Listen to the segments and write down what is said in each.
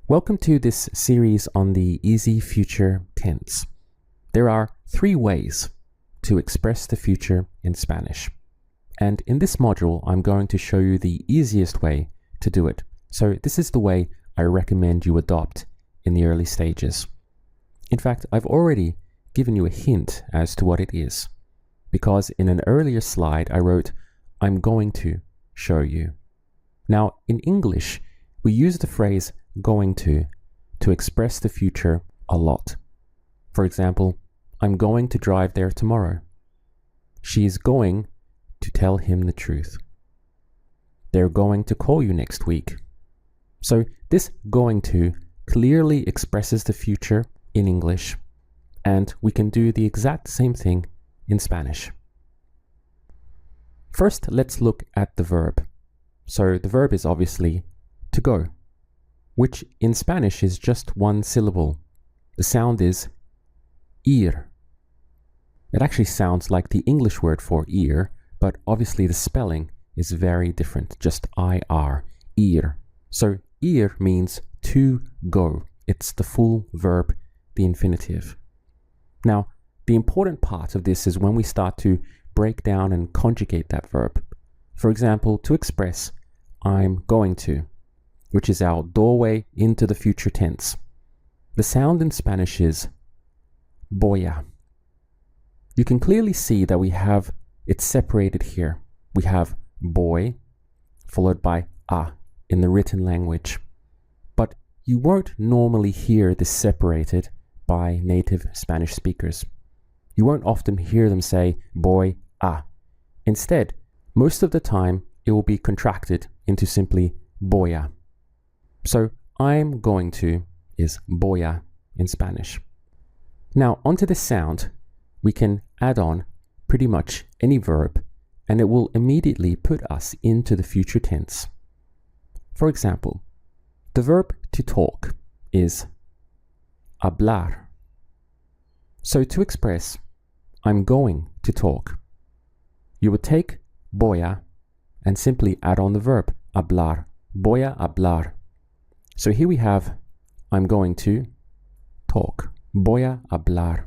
Welcome to this series on the easy future tense. There are 3 ways to express the future in Spanish. And in this module, I'm going to show you the easiest way to do it. So this is the way I recommend you adopt in the early stages. In fact, I've already given you a hint as to what it is, because in an earlier slide, I wrote, I'm going to show you. Now, in English, we use the phrase going to express the future a lot. For example, I'm going to drive there tomorrow. She is going to tell him the truth. They're going to call you next week. So this going to clearly expresses the future in English, and we can do the exact same thing in Spanish. First, let's look at the verb. So the verb is obviously to go, which in Spanish is just one syllable. The sound is ir. It actually sounds like the English word for ear, but obviously the spelling is very different, just ir, ir. So ir means to go. It's the full verb, the infinitive. Now, the important part of this is when we start to break down and conjugate that verb. For example, to express I'm going to, which is our doorway into the future tense. The sound in Spanish is voy a. You can clearly see that we have it separated here. We have boy followed by a in the written language. But you won't normally hear this separated by native Spanish speakers. You won't often hear them say boy a. Instead, most of the time it will be contracted into simply voy a. So I'm going to is voy a in Spanish. Now onto this sound, we can add on pretty much any verb and it will immediately put us into the future tense. For example, the verb to talk is hablar. So to express I'm going to talk, you would take voy a and simply add on the verb hablar, voy a hablar. So here we have I'm going to talk, voy a hablar.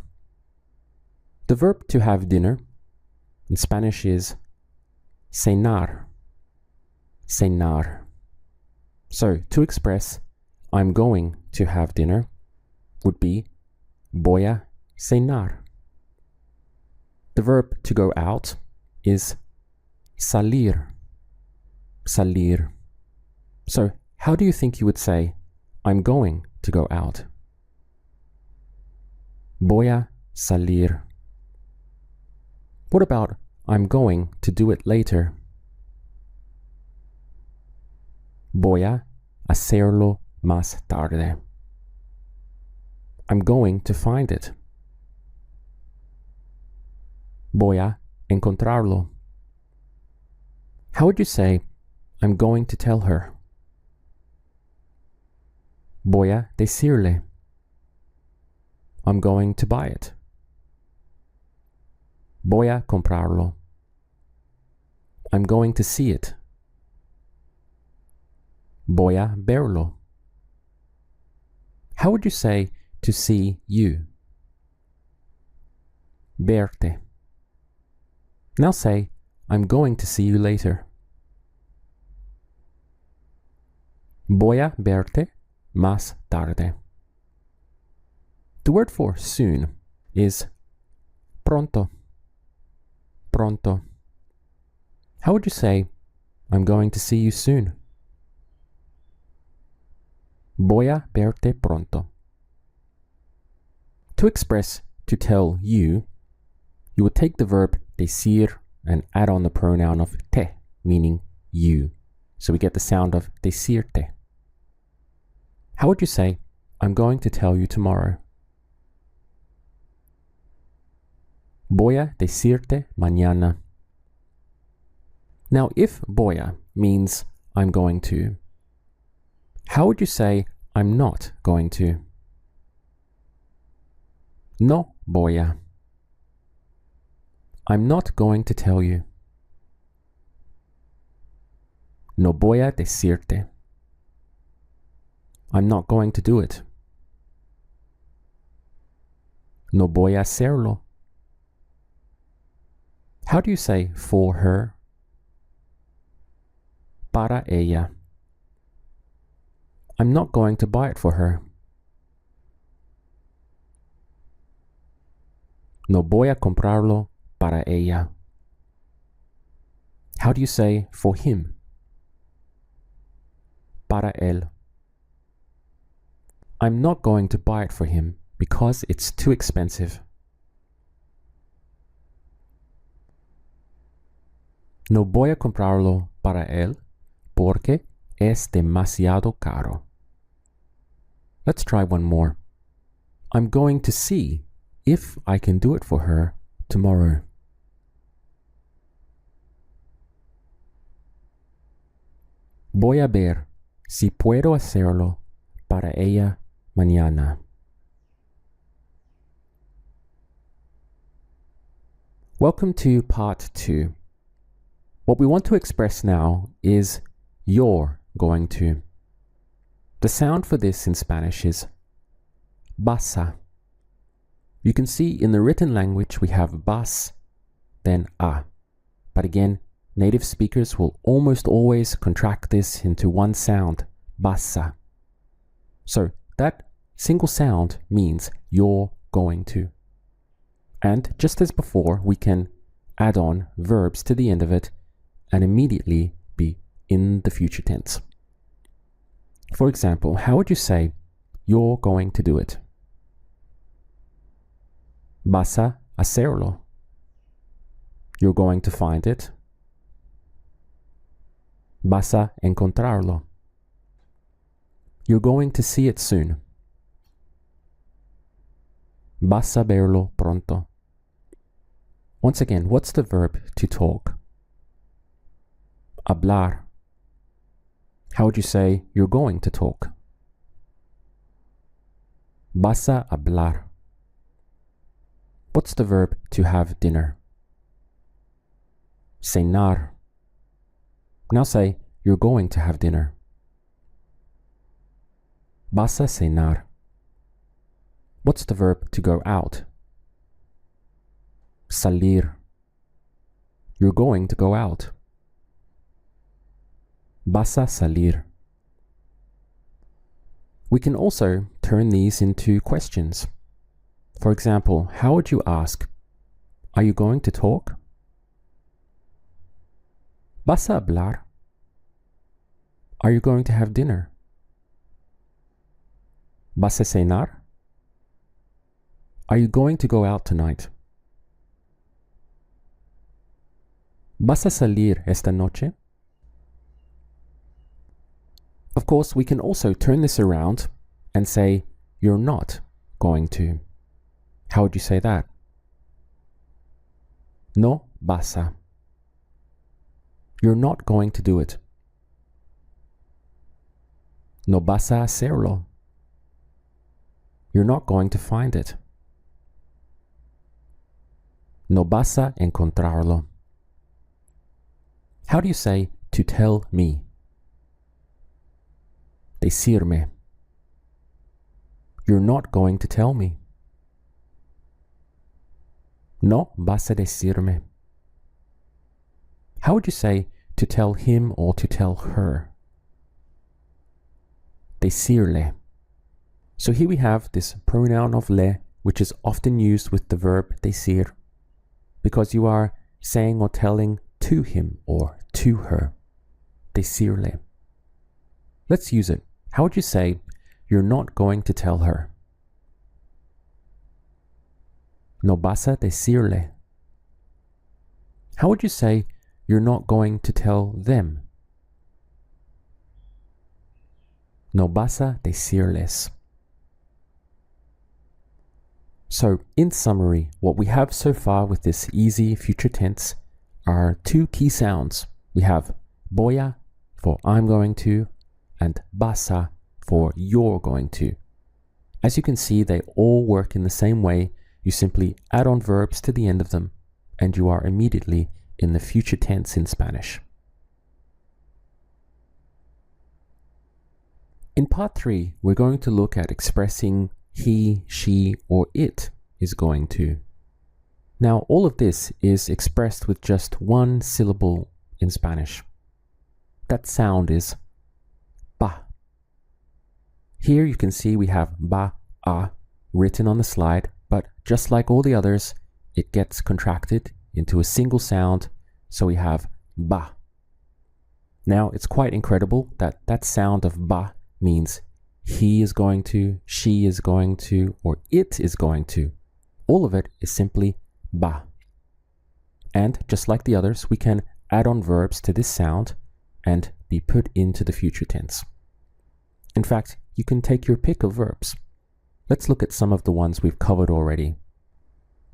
The verb to have dinner in Spanish is cenar, cenar. So to express I'm going to have dinner would be voy a cenar. The verb to go out is salir, salir. So how do you think you would say I'm going to go out? Voy a salir. What about I'm going to do it later? Voy a hacerlo más tarde. I'm going to find it. Voy a encontrarlo. How would you say I'm going to tell her? Voy a decirle. I'm going to buy it. Voy a comprarlo. I'm going to see it. Voy a verlo. How would you say to see you? Verte. Now say, I'm going to see you later. Voy a verte más tarde. The word for soon is pronto, pronto. How would you say, I'm going to see you soon? Voy a verte pronto. To express to tell you, you would take the verb decir and add on the pronoun of te, meaning you. So we get the sound of decirte. How would you say, I'm going to tell you tomorrow? Voy a decirte mañana. Now, if voy a means I'm going to, how would you say I'm not going to? No voy a. I'm not going to tell you. No voy a decirte. I'm not going to do it. No voy a hacerlo. How do you say for her? Para ella. I'm not going to buy it for her. No voy a comprarlo para ella. How do you say for him? Para él. I'm not going to buy it for him because it's too expensive. No voy a comprarlo para él porque es demasiado caro. Let's try one more. I'm going to see if I can do it for her tomorrow. Voy a ver si puedo hacerlo para ella mañana. Welcome to part 2. What we want to express now is you're going to. The sound for this in Spanish is basa. You can see in the written language we have bas, then a. But again, native speakers will almost always contract this into one sound, basa. So that single sound means you're going to. And just as before, we can add on verbs to the end of it and immediately be in the future tense. For example, how would you say you're going to do it? Vas a hacerlo. You're going to find it. Vas a encontrarlo. You're going to see it soon. Vas a verlo pronto. Once again, what's the verb to talk? Hablar. How would you say you're going to talk? Vas a hablar. What's the verb to have dinner? Cenar. Now say you're going to have dinner. Vas a cenar. What's the verb to go out? Salir. You're going to go out. Vas a salir. We can also turn these into questions. For example, how would you ask, are you going to talk? ¿Vas a hablar? Are you going to have dinner? ¿Vas a cenar? Are you going to go out tonight? ¿Vas a salir esta noche? Of course, we can also turn this around and say, you're not going to. How would you say that? No vas a. You're not going to do it. No vas a hacerlo. You're not going to find it. No vas a encontrarlo. How do you say to tell me? Decirme. You're not going to tell me. No vas a decirme. How would you say to tell him or to tell her? Decirle. So here we have this pronoun of le, which is often used with the verb decir, because you are saying or telling to him or to her. Decirle. Let's use it. How would you say you're not going to tell her? No vas a decirle. How would you say you're not going to tell them? No vas a decirles. So, in summary, what we have so far with this easy future tense are two key sounds. We have voy a for I'm going to, and vas a for you're going to. As you can see, they all work in the same way. You simply add on verbs to the end of them, and you are immediately in the future tense in Spanish. In part 3, we're going to look at expressing he, she, or it is going to. Now, all of this is expressed with just one syllable in Spanish. That sound is ba. Here you can see we have ba, a written on the slide, but just like all the others, it gets contracted into a single sound, so we have ba. Now, it's quite incredible that that sound of ba means he is going to, she is going to, or it is going to. All of it is simply ba. And just like the others, we can add on verbs to this sound and be put into the future tense. In fact, you can take your pick of verbs. Let's look at some of the ones we've covered already.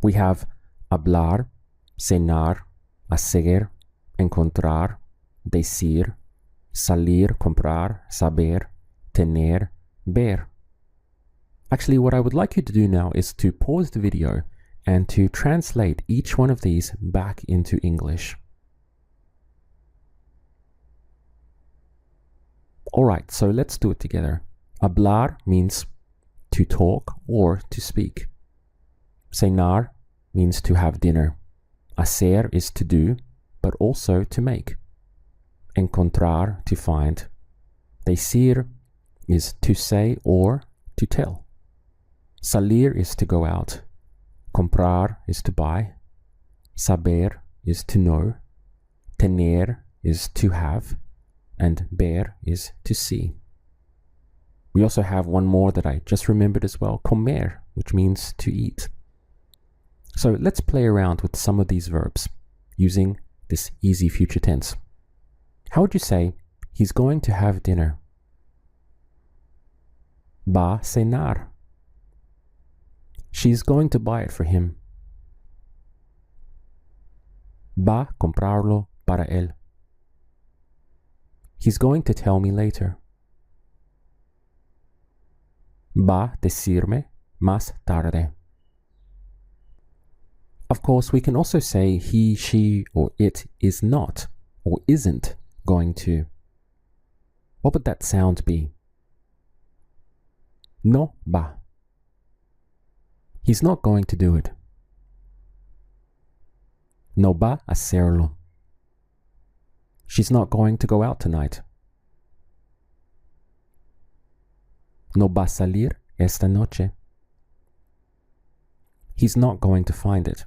We have hablar, cenar, hacer, encontrar, decir, salir, comprar, saber, tener, ver. Actually, what I would like you to do now is to pause the video and to translate each one of these back into English. Alright, so let's do it together. Hablar means to talk or to speak. Cenar means to have dinner. Hacer is to do, but also to make. Encontrar, to find. Decir is to say or to tell. Salir is to go out. Comprar is to buy. Saber is to know. Tener is to have. And ver is to see. We also have one more that I just remembered as well, comer, which means to eat. So let's play around with some of these verbs using this easy future tense. How would you say, he's going to have dinner? Va a cenar. She's going to buy it for him. Va a comprarlo para él. He's going to tell me later. Va a decirme más tarde. Of course, we can also say he, she, or it is not, or isn't going to. What would that sound be? No va. He's not going to do it. No va a hacerlo. She's not going to go out tonight. No va a salir esta noche. He's not going to find it.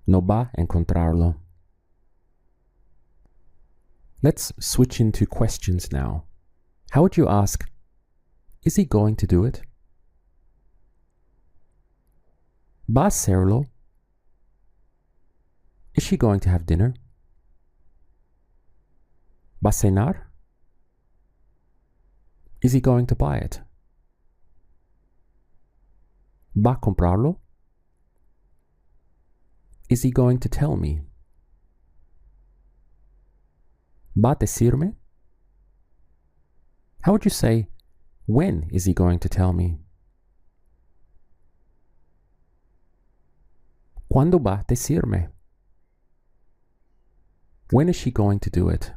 No va a encontrarlo. Let's switch into questions now. How would you ask, is he going to do it? Va a hacerlo. Is she going to have dinner? Va a cenar? Is he going to buy it? Va a comprarlo? Is he going to tell me? Va a decirme? How would you say, when is he going to tell me? ¿Cuándo va a decirme? When is she going to do it?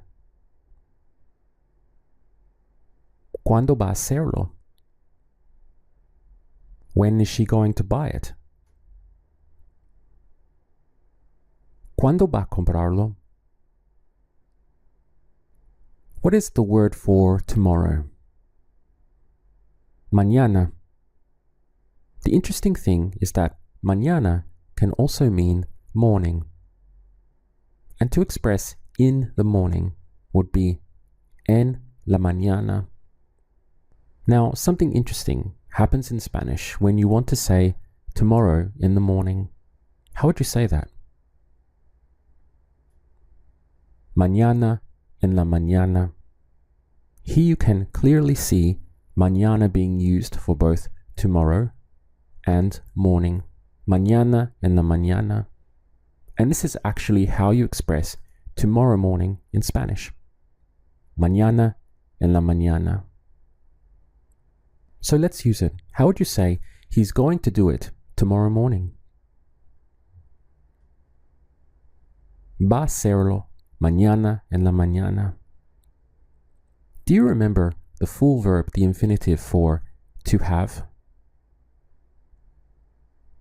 ¿Cuándo va a hacerlo? When is she going to buy it? ¿Cuándo va a comprarlo? What is the word for tomorrow? Mañana. The interesting thing is that mañana can also mean morning. And to express in the morning would be en la mañana. Now, something interesting happens in Spanish when you want to say tomorrow in the morning. How would you say that? Mañana en la mañana. Here you can clearly see mañana being used for both tomorrow and morning. Mañana en la mañana. And this is actually how you express tomorrow morning in Spanish. Mañana en la mañana. So let's use it. How would you say he's going to do it tomorrow morning? Va a hacerlo mañana en la mañana. Do you remember the full verb, the infinitive for to have?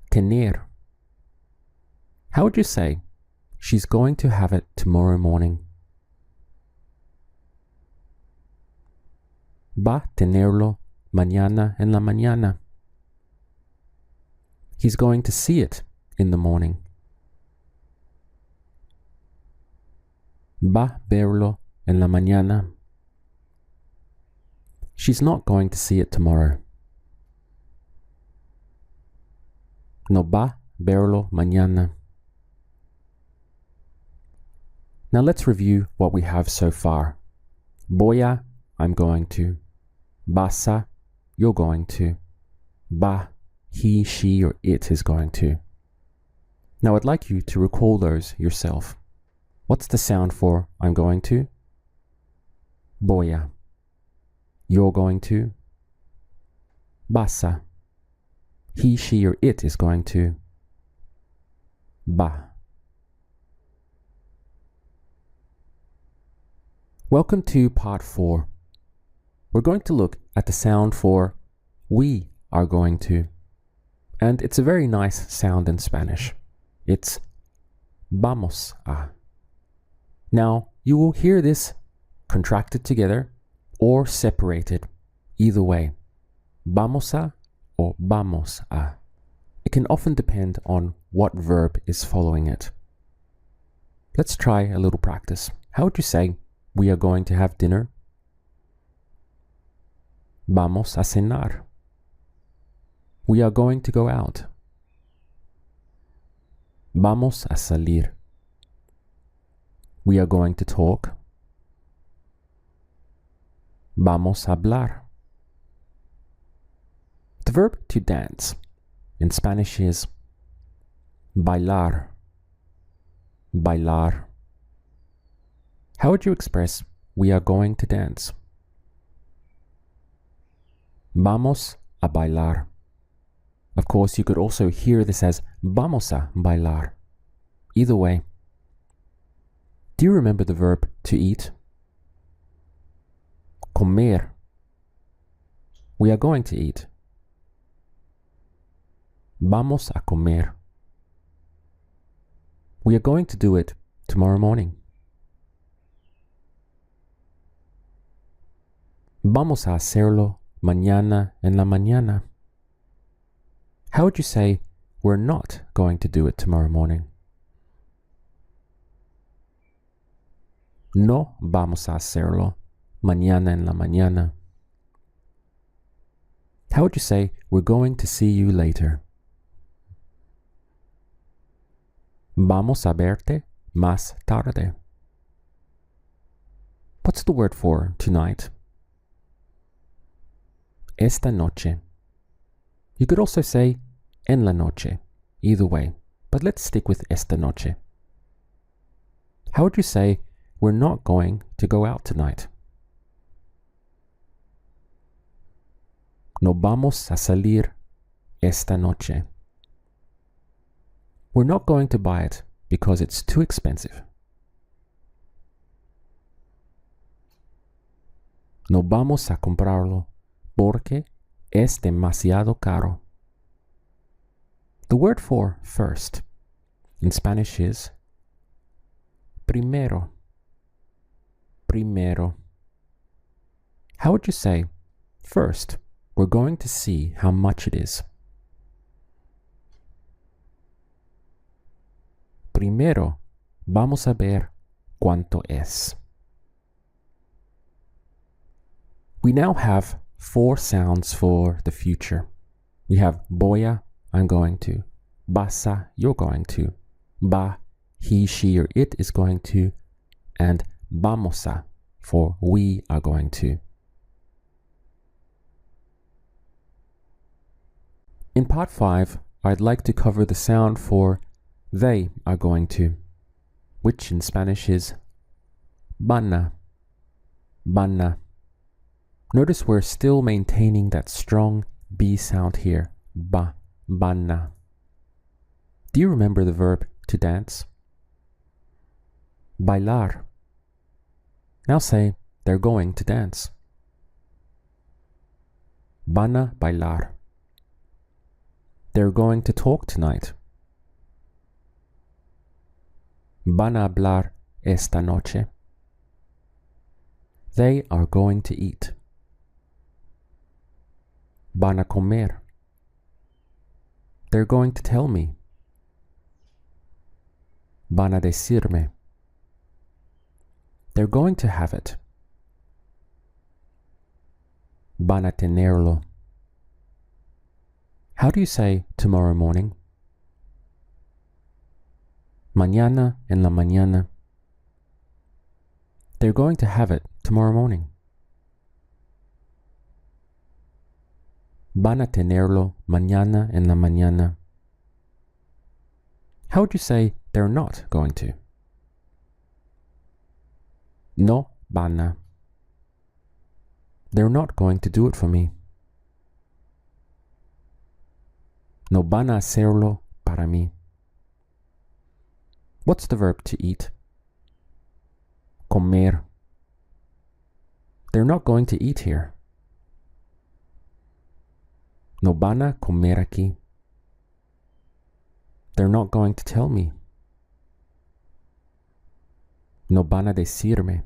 Tener. How would you say, she's going to have it tomorrow morning? Va a tenerlo mañana en la mañana. He's going to see it in the morning. Va a verlo en la mañana. She's not going to see it tomorrow. No va a verlo mañana. Now let's review what we have so far. Voy a, I'm going to. Vas a, you're going to. Va, he, she, or it is going to. Now I'd like you to recall those yourself. What's the sound for I'm going to? Voy a. You're going to. Vas a. He, she, or it is going to. Va. Welcome to part 4. We're going to look at the sound for we are going to. And it's a very nice sound in Spanish. It's vamos a. Now, you will hear this contracted together or separated, either way. Vamos a or vamos a. It can often depend on what verb is following it. Let's try a little practice. How would you say we are going to have dinner? Vamos a cenar. We are going to go out. Vamos a salir. We are going to talk. Vamos a hablar. The verb to dance in Spanish is bailar. Bailar. How would you express we are going to dance? Vamos a bailar. Of course, you could also hear this as vamos a bailar. Either way. Do you remember the verb to eat? Comer. We are going to eat. Vamos a comer. We are going to do it tomorrow morning. Vamos a hacerlo mañana en la mañana. How would you say we're not going to do it tomorrow morning? No vamos a hacerlo mañana en la mañana. How would you say we're going to see you later? Vamos a verte más tarde. What's the word for tonight? Esta noche. You could also say en la noche, either way, but let's stick with esta noche. How would you say we're not going to go out tonight? No vamos a salir esta noche. We're not going to buy it because it's too expensive. No vamos a comprarlo porque es demasiado caro. The word for first in Spanish is primero. Primero. How would you say, first, we're going to see how much it is? Primero, vamos a ver cuánto es. We now have 4 sounds for the future. We have voy a, I'm going to. Vas a, you're going to. Va, he, she, or it is going to. And vamos a, for we are going to. In part 5, I'd like to cover the sound for they are going to, which in Spanish is van a. Van a. Notice we're still maintaining that strong B sound here. Ba, van a. Do you remember the verb to dance? Bailar. Now say they're going to dance. Van a bailar. They're going to talk tonight. Van a hablar esta noche. They are going to eat. Van a comer. They're going to tell me. Van a decirme. They're going to have it. Van a tenerlo. How do you say tomorrow morning? Mañana en la mañana. They're going to have it tomorrow morning. Van a tenerlo mañana en la mañana. How would you say they're not going to? No van a. They're not going to do it for me. No van a hacerlo para mí. What's the verb to eat? Comer. They're not going to eat here. No van a comer aquí. They're not going to tell me. No van a decirme.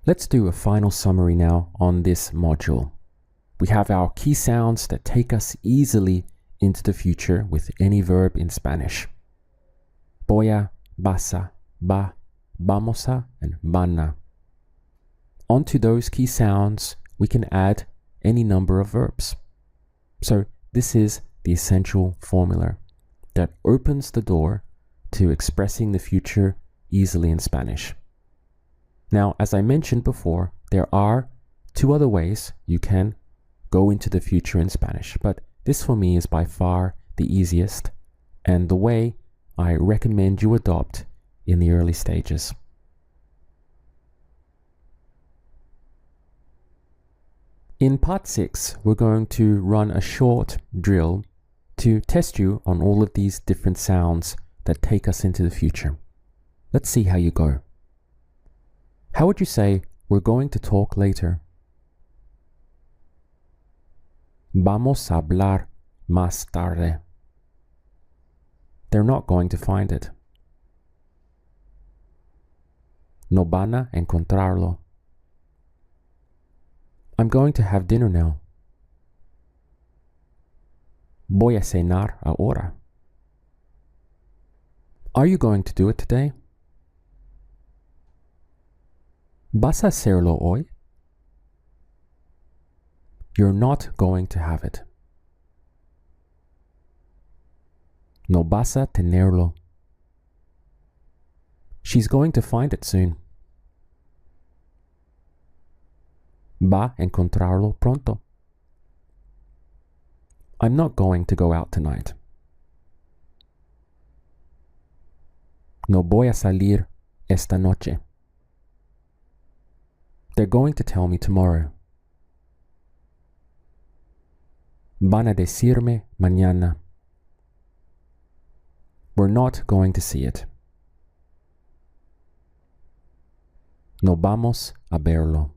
Let's do a final summary now on this module. We have our key sounds that take us easily into the future with any verb in Spanish. Voy a, vas a, va, vamos a, and van a. Onto those key sounds, we can add any number of verbs. So this is the essential formula that opens the door to expressing the future easily in Spanish. Now, as I mentioned before, there are two other ways you can go into the future in Spanish, but this for me is by far the easiest and the way I recommend you adopt in the early stages. In part 6, we're going to run a short drill to test you on all of these different sounds that take us into the future. Let's see how you go. How would you say we're going to talk later? Vamos a hablar más tarde. They're not going to find it. No van a encontrarlo. I'm going to have dinner now. Voy a cenar ahora. Are you going to do it today? ¿Vas a hacerlo hoy? You're not going to have it. No vas a tenerlo. She's going to find it soon. Va a encontrarlo pronto. I'm not going to go out tonight. No voy a salir esta noche. They're going to tell me tomorrow. Van a decirme mañana. We're not going to see it. No vamos a verlo.